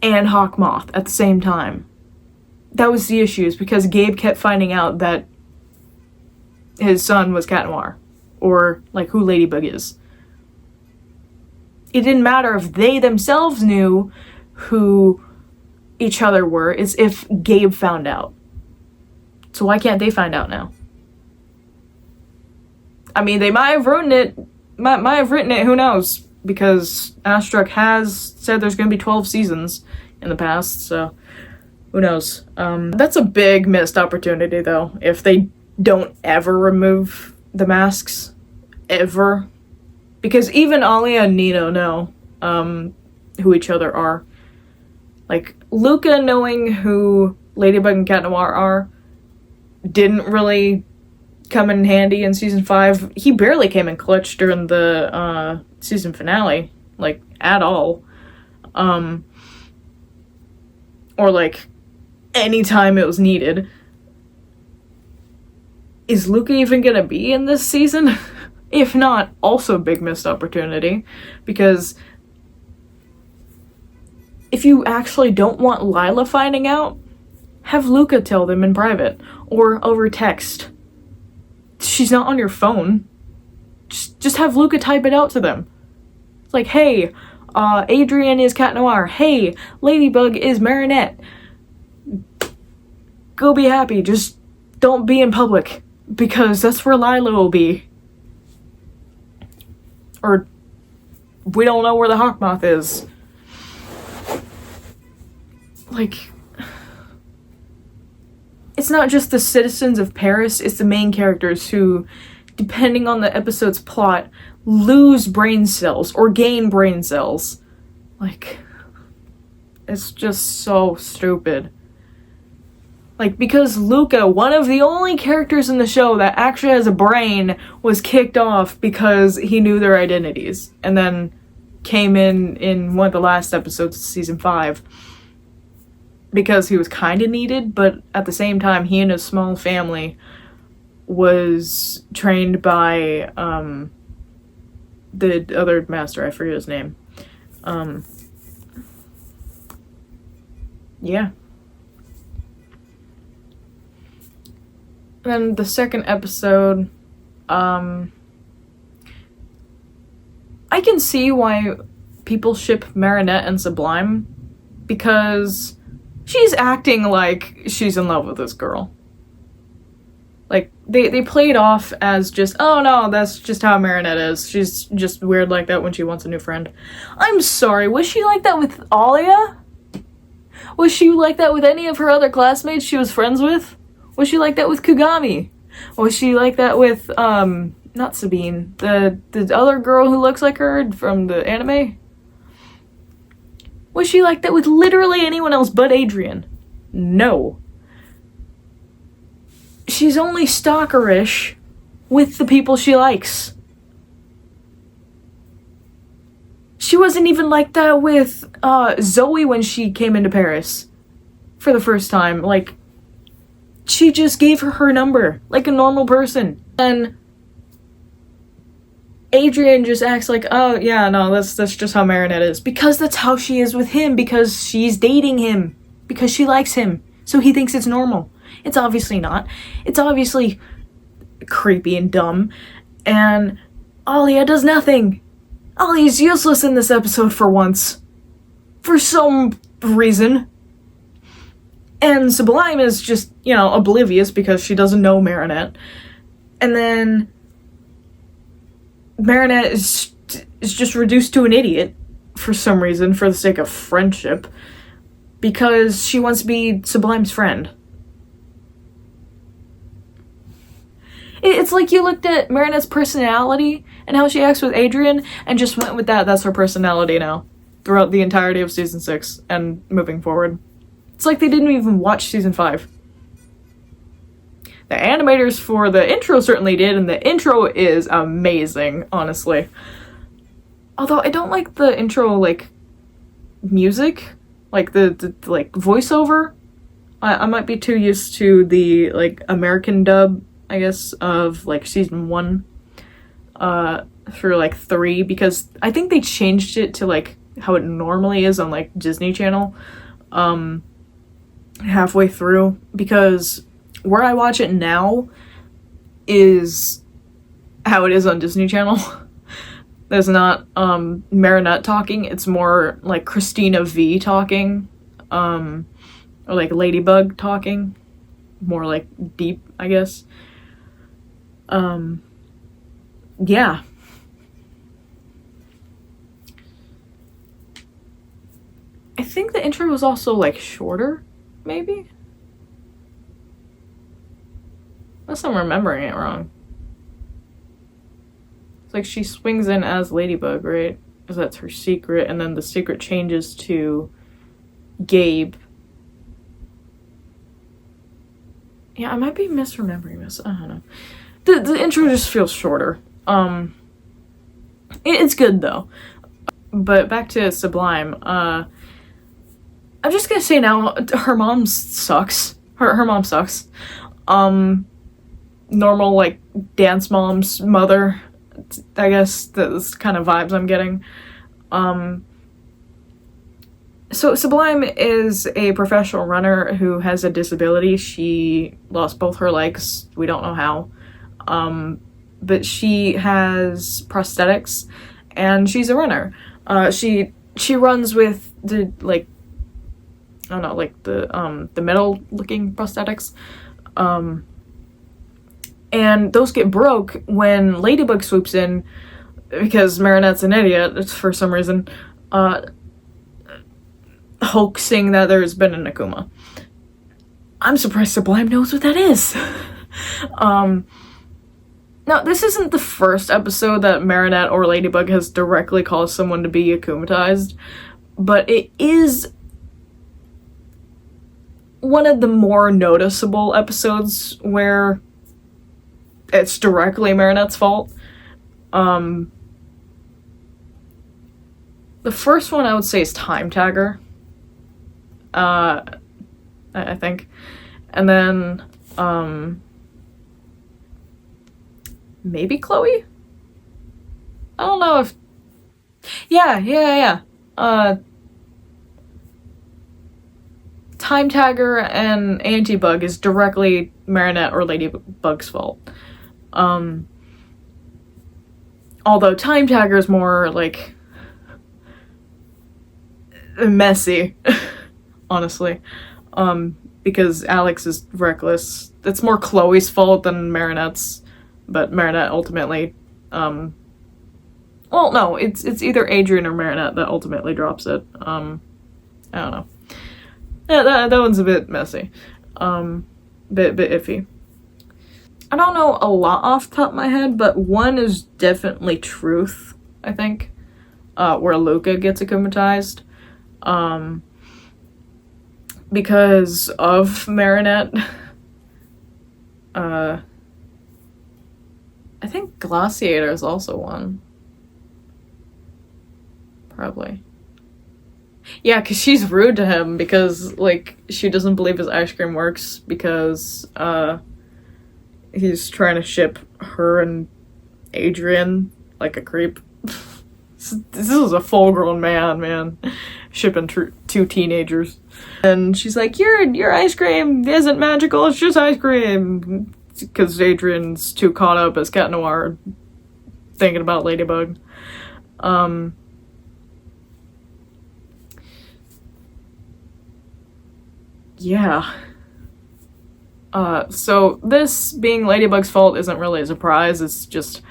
and Hawkmoth at the same time. That was the issue, is because Gabe kept finding out that his son was Cat Noir, or like who Ladybug is. It didn't matter if they themselves knew who each other were, it's if Gabe found out. So why can't they find out now? I mean, they might have written it, who knows? Because Astruck has said there's going to be 12 seasons in the past, so who knows? That's a big missed opportunity, though, if they don't ever remove the masks. Ever. Because even Alia and Nino know who each other are. Like, Luca knowing who Ladybug and Cat Noir are didn't really come in handy in season 5. He barely came in clutch during the season finale, like, at all. Or like anytime it was needed. Is Luca even gonna be in this season? If not, also a big missed opportunity, because if you actually don't want Lila finding out, have Luca tell them in private or over text. She's not on your phone. Just have Luca type it out to them. It's like, hey, Adrian is Cat Noir. Hey, Ladybug is Marinette. Go be happy. Just don't be in public, because that's where Lila will be. Or we don't know where the Hawkmoth is. it's not just the citizens of Paris, it's the main characters who, depending on the episode's plot, lose brain cells or gain brain cells. Like, it's just so stupid. Like, because Luca, one of the only characters in the show that actually has a brain, was kicked off because he knew their identities, and then came in one of the last episodes of season 5 because he was kind of needed, but at the same time, he and his small family was trained by the other master, I forget his name. Yeah. And then the second episode, I can see why people ship Marinette and Sublime, because she's acting like she's in love with this girl. Like, they play it off as just, oh no, that's just how Marinette is. She's just weird like that when she wants a new friend. I'm sorry, was she like that with Alia? Was she like that with any of her other classmates she was friends with? Was she like that with Kugami? Was she like that with, not Sabine, the other girl who looks like her from the anime? Was she like that with literally anyone else but Adrian? No. She's only stalkerish with the people she likes. She wasn't even like that with Zoe when she came into Paris for the first time. Like, she just gave her number like a normal person. And Adrian just acts like, oh yeah, no, that's just how Marinette is. Because that's how she is with him, because she's dating him. Because she likes him. So he thinks it's normal. It's obviously not. It's obviously creepy and dumb. And Alia does nothing. Alia's useless in this episode for once. For some reason. And Sublime is just, you know, oblivious because she doesn't know Marinette. And then Marinette is just reduced to an idiot for some reason, for the sake of friendship, because she wants to be Sublime's friend. It's like you looked at Marinette's personality and how she acts with Adrian and just went with that. That's her personality now, throughout the entirety of season 6 and moving forward. It's like they didn't even watch season 5. The animators for the intro certainly did, and the intro is amazing, honestly. Although I don't like the intro, like, music, like the like voiceover. I might be too used to the like American dub, I guess, of like season 1 through like 3, because I think they changed it to like how it normally is on like Disney Channel halfway through, because where I watch it now is how it is on Disney Channel. There's not Marinette talking, it's more like Christina V talking, or like Ladybug talking, more like deep, I guess. Yeah. I think the intro was also like shorter, maybe? Unless I'm remembering it wrong. It's like she swings in as Ladybug, right? Because that's her secret, and then the secret changes to Gabe. Yeah, I might be misremembering this. I don't know. The intro just feels shorter. It's good though. But back to Sublime. I'm just gonna say now, her mom sucks. Her mom sucks. Normal, like, dance mom's mother, I guess. That's kind of vibes I'm getting. So Sublime is a professional runner who has a disability. She lost both her legs. We don't know how. But she has prosthetics, and she's a runner. She runs with the, like, I don't know, like the metal-looking prosthetics. And those get broke when Ladybug swoops in, because Marinette's an idiot for some reason, hoaxing that there's been an Akuma. I'm surprised Sublime knows what that is. Now, this isn't the first episode that Marinette or Ladybug has directly caused someone to be akumatized, but it is one of the more noticeable episodes where it's directly Marinette's fault. The first one I would say is Time Tagger. I think. And then, maybe Chloe? I don't know if... Yeah. Time Tagger and Antibug is directly Marinette or Ladybug's fault. Although Time Tagger is more, like, messy, honestly. Because Alex is reckless. It's more Chloe's fault than Marinette's, but Marinette ultimately, well, no, it's either Adrien or Marinette that ultimately drops it. I don't know. Yeah, that one's a bit messy. Bit iffy. I don't know a lot off the top of my head, but one is definitely Truth, I think, where Luca gets akumatized. Because of Marinette. I think Glaciator is also one. Probably. Yeah, because she's rude to him because, like, she doesn't believe his ice cream works because, he's trying to ship her and Adrien like a creep. This is a full-grown man. Shipping two teenagers. And she's like, your ice cream isn't magical, it's just ice cream. Because Adrian's too caught up as Cat Noir thinking about Ladybug. Yeah. So this being Ladybug's fault isn't really a surprise, it's just...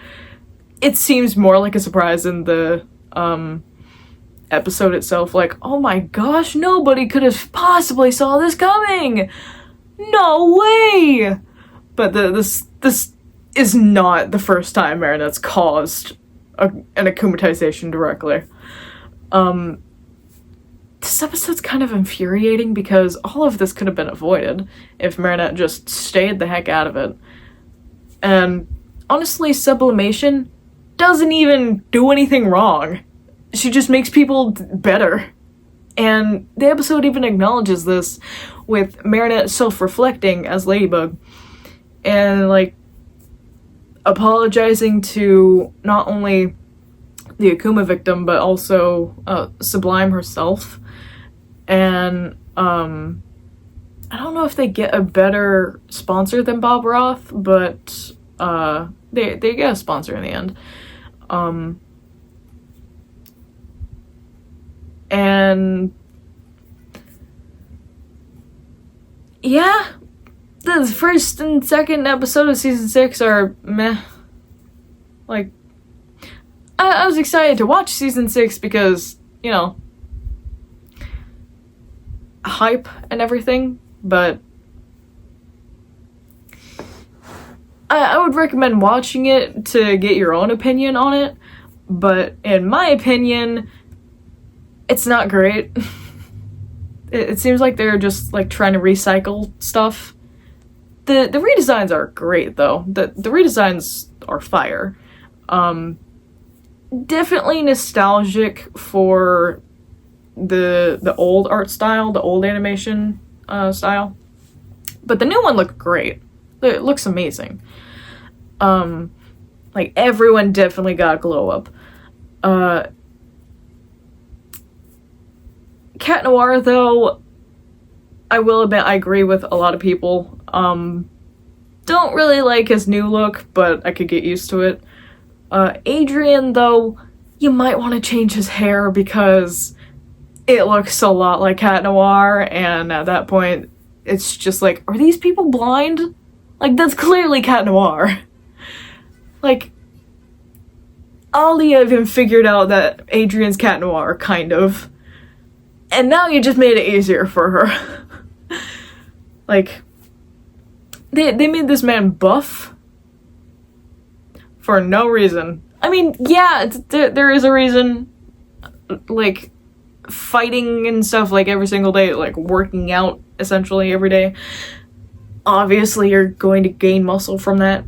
It seems more like a surprise in the, episode itself, like, oh my gosh, nobody could have possibly saw this coming! No way! But this is not the first time Marinette's caused an akumatization directly. This episode's kind of infuriating because all of this could have been avoided if Marinette just stayed the heck out of it. And honestly, sublimation doesn't even do anything wrong. She just makes people better. And the episode even acknowledges this with Marinette self-reflecting as Ladybug and, like, apologizing to not only the Akuma victim but also Sublime herself. And I don't know if they get a better sponsor than Bob Roth, but they get a sponsor in the end. And yeah, the first and second episode of season 6 are meh. Like, I was excited to watch season 6 because, you know, hype and everything, but I would recommend watching it to get your own opinion on it, but in my opinion, it's not great. It seems like they're just, like, trying to recycle stuff. The redesigns are great, though. The redesigns are fire. Definitely nostalgic for the old art style, the old animation style. But the new one looked great. It looks amazing. Like, everyone definitely got a glow up. Cat Noir, though, I will admit I agree with a lot of people. Don't really like his new look, but I could get used to it. Adrien, though, you might want to change his hair because it looks a lot like Cat Noir, and at that point, it's just like, are these people blind? Like, that's clearly Cat Noir. Like, Alia even figured out that Adrien's Cat Noir, kind of. And now you just made it easier for her. Like, they made this man buff for no reason. I mean, yeah, there is a reason. Like, fighting and stuff, like, every single day, like, working out, essentially, every day. Obviously, you're going to gain muscle from that.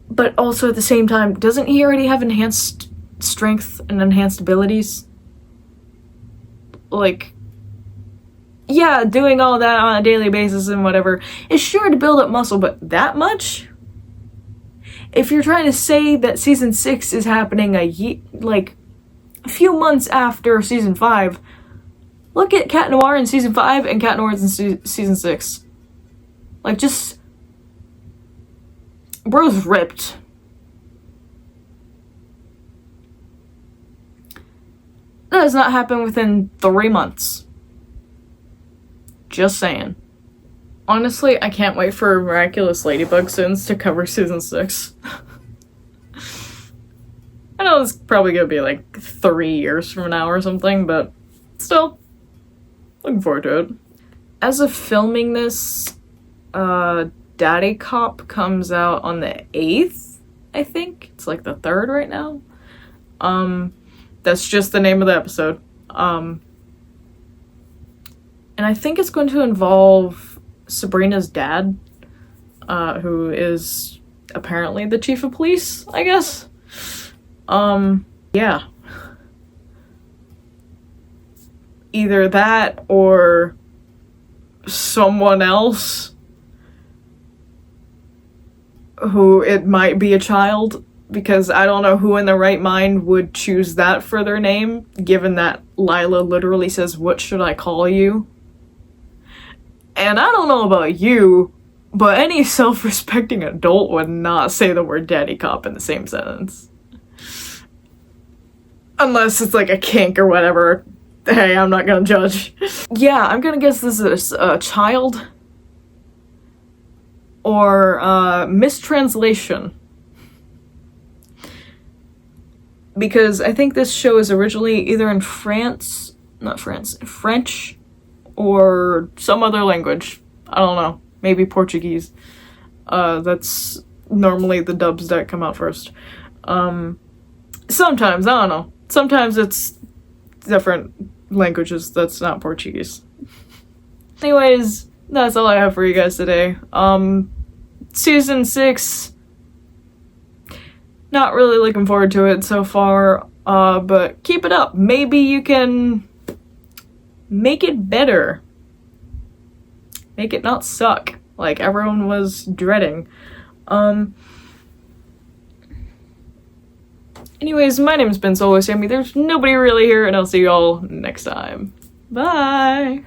But also, at the same time, doesn't he already have enhanced strength and enhanced abilities? Like, yeah, doing all that on a daily basis and whatever is sure to build up muscle, but that much? If you're trying to say that season 6 is happening a few months after season 5, look at Cat Noir in season 5 and Cat Noir in season 6. Like, just... bro's ripped. That does not happen within 3 months. Just saying. Honestly, I can't wait for Miraculous Ladybug Sins to cover season 6. I know it's probably gonna be like 3 years from now or something, but still, looking forward to it. As of filming this, Daddy Cop comes out on the 8th, I think. It's like the 3rd right now. That's just the name of the episode. And I think it's going to involve Sabrina's dad, who is apparently the chief of police, I guess. Yeah. Either that or someone else who it might be a child, because I don't know who in their right mind would choose that for their name, given that Lila literally says, "What should I call you?" And I don't know about you, but any self-respecting adult would not say the word Daddy Cop in the same sentence. Unless it's like a kink or whatever. Hey, I'm not gonna judge. Yeah, I'm gonna guess this is a child. Or mistranslation. Because I think this show is originally either in French, or some other language. I don't know. Maybe Portuguese. That's normally the dubs that come out first. Sometimes, I don't know. Sometimes it's different languages that's not Portuguese. Anyways, that's all I have for you guys today. Season 6, not really looking forward to it so far, but keep it up. Maybe you can make it better. Make it not suck, like everyone was dreading. Anyways, my name's been Solarsammy. There's nobody really here, and I'll see y'all next time. Bye!